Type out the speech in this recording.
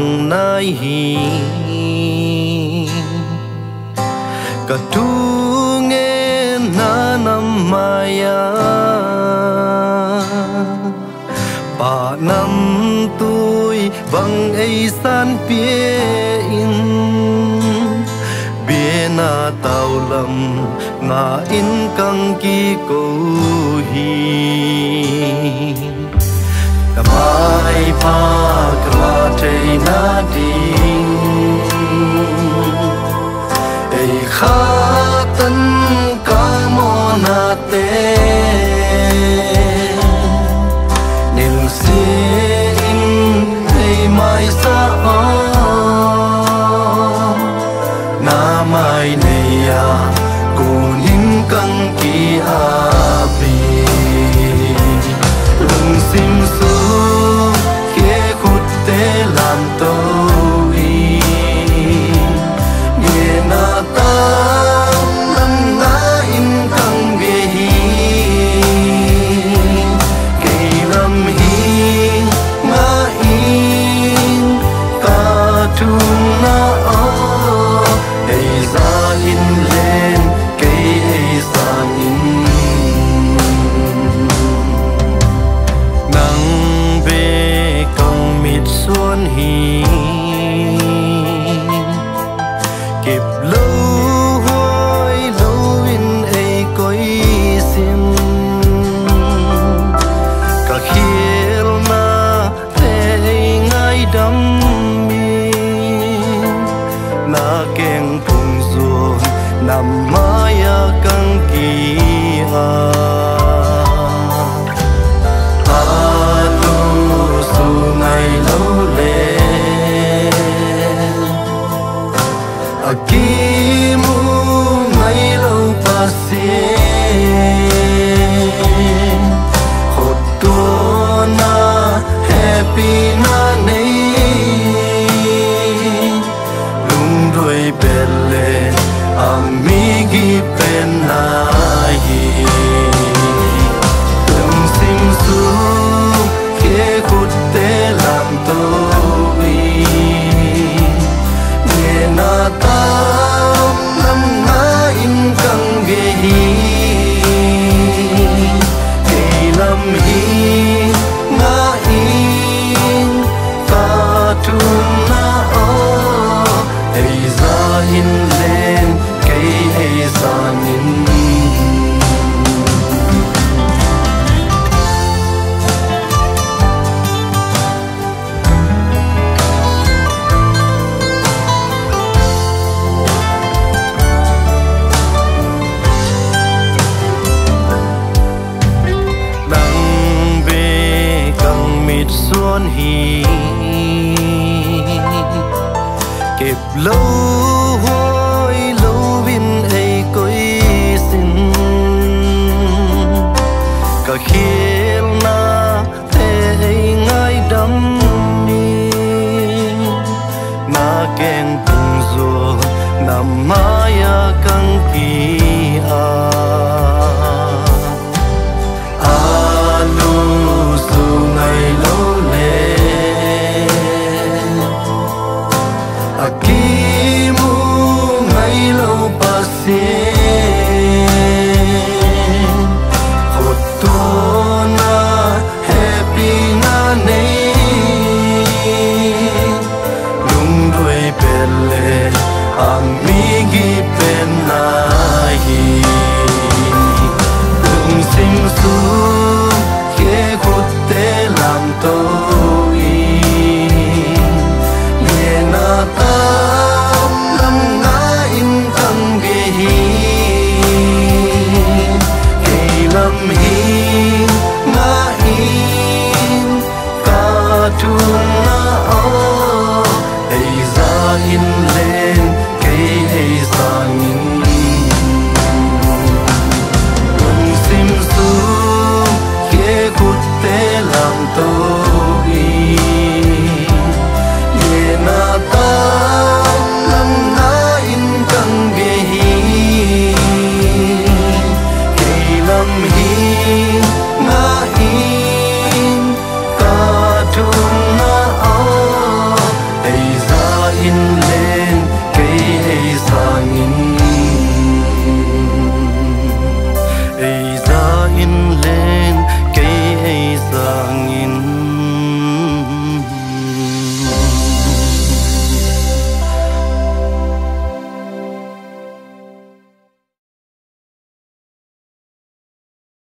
bằng nai hi cả tu nghe na năm maya ba năm tôi bằng ấy san bia in bia na tàu lầm na in căng kỳ cầu hi mai pa kala chạy na ding ei kha tân ca mo na te nil se in ei mai sa o na mai nei ya kunin kang ki a pi lung sim su ke khut te lam to i ye na ta nam na in kang ve hi ke lam hi na in ka tu na o ei za in len ke ei sa in xuân hi kịp lâu hoi lâu in ấy coi sim cả khiel na thế ngay đắm mi na keng phùng ruộng nằm maya căng kỳ Akimu ngay lâu pasi Khoto na happy na nei Lung đôi belle amigi pen na hi Lung sim su ke kutte lam to na ta nam na in kang ve hi ke lam hi na in ta tu na o ei za in len ke ei za nin xuân hi kịp lâu hoi lâu vin ấy coi xin cả khiel na thế ngay đắm mi na keng tung ruộng nằm maya căng kỳ